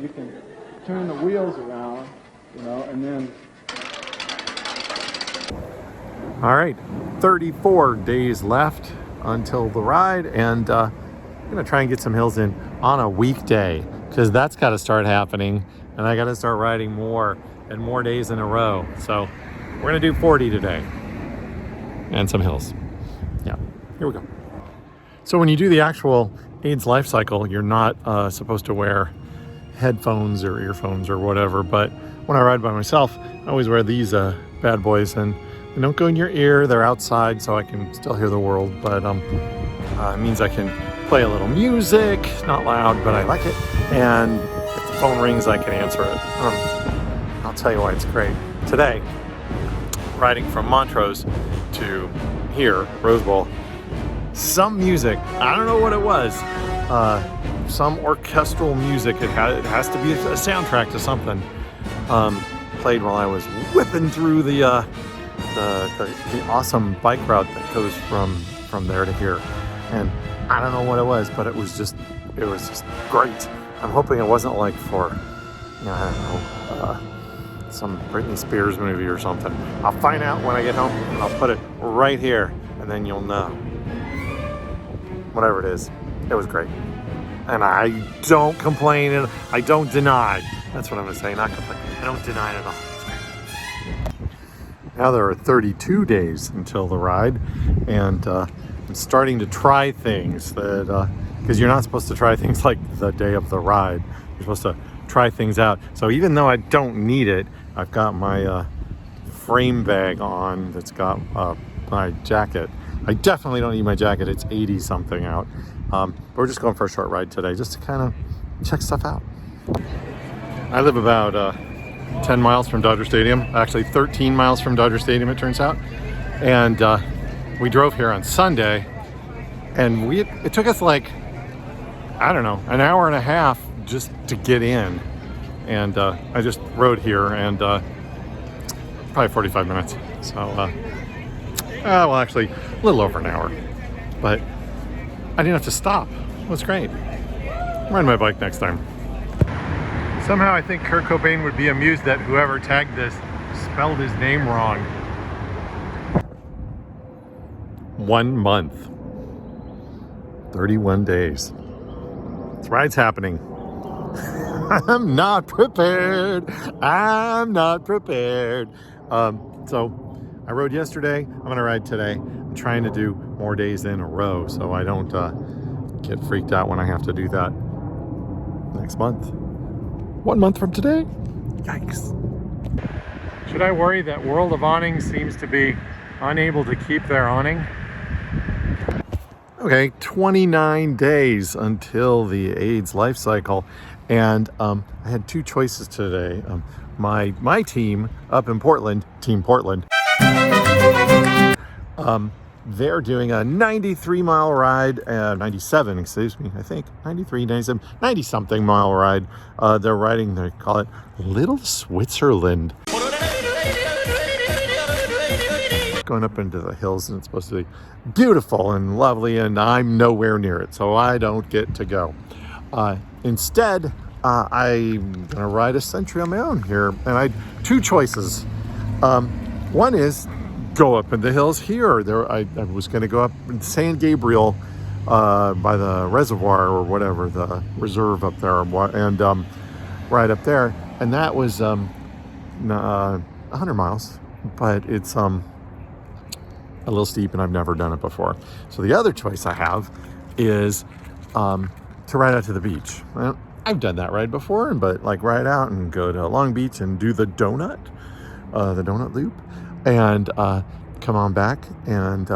you can turn the wheels around, you know, and then... All right, 34 days left until the ride, and I'm gonna try and get some hills in on a weekday, because that's got to start happening, and I got to start riding more and more days in a row. So we're gonna do 40 today and some hills. Yeah, here we go. So when you do the actual AIDS life cycle, you're not supposed to wear headphones or earphones or whatever, but when I ride by myself, I always wear these bad boys, and they don't go in your ear. They're outside, so I can still hear the world, but it means I can play a little music, not loud, but I like it, and if the phone rings, I can answer it. I'll tell you why it's great. Today, riding from Montrose to here, Rose Bowl, some music, I don't know what it was, some orchestral music, it has to be a soundtrack to something, played while I was whipping through the awesome bike route that goes from there to here. And I don't know what it was, but it was just great. I'm hoping it wasn't like for, you know, I don't know, some Britney Spears movie or something. I'll find out when I get home, and I'll put it right here, and then you'll know. Whatever it is, it was great. And I don't complain, and I don't deny. That's what I'm gonna say, not complain. I don't deny it at all. It's great. Now there are 32 days until the ride, and I'm starting to try things that, because you're not supposed to try things like the day of the ride. You're supposed to try things out. So even though I don't need it, I've got my frame bag on that's got my jacket. I definitely don't need my jacket. It's 80 something out. But we're just going for a short ride today, just to kind of check stuff out. I live about 10 miles from Dodger Stadium, actually 13 miles from Dodger Stadium, it turns out. And we drove here on Sunday, and it took us like, I don't know, an hour and a half just to get in. And I just rode here, and probably 45 minutes. So, well, actually, a little over an hour. But I didn't have to stop. It was great. I'll ride my bike next time. Somehow I think Kurt Cobain would be amused that whoever tagged this spelled his name wrong. 1 month. 31 days. This ride's happening. I'm not prepared. I'm not prepared. So I rode yesterday. I'm gonna ride today. I'm trying to do more days in a row so I don't get freaked out when I have to do that next month. 1 month from today? Yikes. Should I worry that World of Awning seems to be unable to keep their awning? Okay, 29 days until the AIDS life cycle, and I had two choices today. My team up in Portland, Team Portland, they're doing a 93-mile ride, 97, excuse me, I think, 93, 97, 90-something mile ride. They're riding, they call it Little Switzerland. Going up into the hills, and it's supposed to be beautiful and lovely, and I'm nowhere near it, so I don't get to go. Instead, I'm gonna ride a Century on my own here, and I had two choices. One is go up in the hills here. I was gonna go up in San Gabriel by the reservoir or whatever, the reserve up there, and ride up there, and that was 100 miles, but it's a little steep, and I've never done it before. So the other choice I have is to ride out to the beach. Well, I've done that ride before, but like ride out and go to Long Beach and do the donut loop, and come on back. And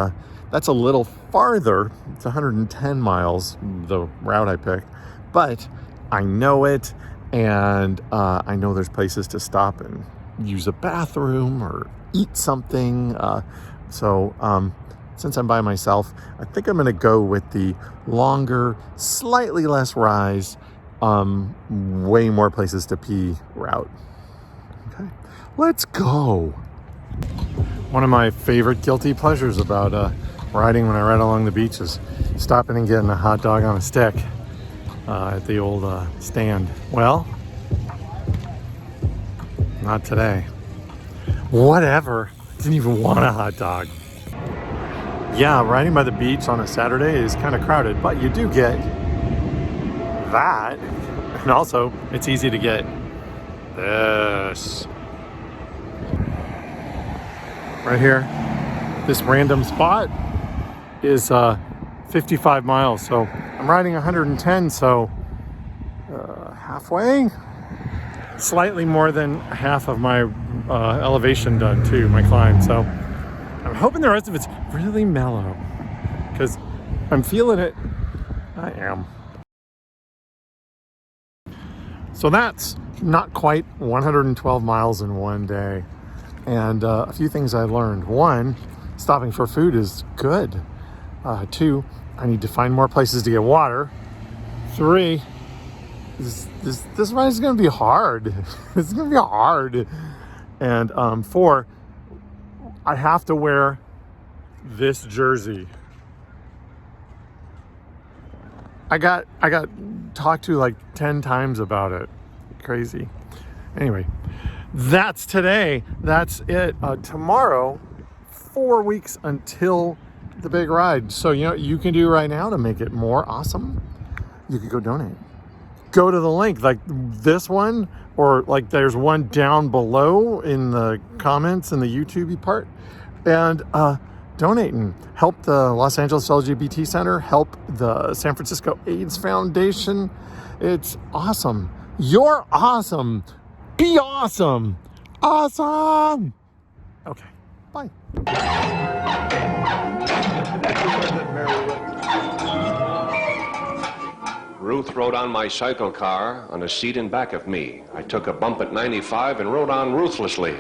that's a little farther. It's 110 miles, the route I picked, but I know it, and I know there's places to stop and use a bathroom or eat something. So since I'm by myself, I think I'm gonna go with the longer, slightly less rise, way more places to pee route. Okay, let's go. One of my favorite guilty pleasures about riding when I ride along the beach is stopping and getting a hot dog on a stick at the old stand. Well, Not today. Whatever. Didn't even want a hot dog. Yeah, riding by the beach on a Saturday is kind of crowded, but you do get that. And also, it's easy to get this. Right here, this random spot is 55 miles. So I'm riding 110, so halfway. Slightly more than half of my elevation done too, my climb. So I'm hoping the rest of it's really mellow because I'm feeling it. I am. So that's not quite 112 miles in one day. And a few things I learned. One, stopping for food is good. Two, I need to find more places to get water. Three, this ride is going to be hard. It's going to be hard. And four, I have to wear this jersey. I got talked to like 10 times about it. Crazy. Anyway, that's today. That's it. Tomorrow, 4 weeks until the big ride. So you know what you can do right now to make it more awesome? You could go donate. Go to the link like this one, or like there's one down below in the comments in the YouTube part, and donate and help the Los Angeles LGBT Center, help the San Francisco AIDS Foundation. It's awesome. You're awesome. Be awesome. Awesome. Okay, bye. Ruth rode on my cycle car on a seat in back of me. I took a bump at 95 and rode on ruthlessly.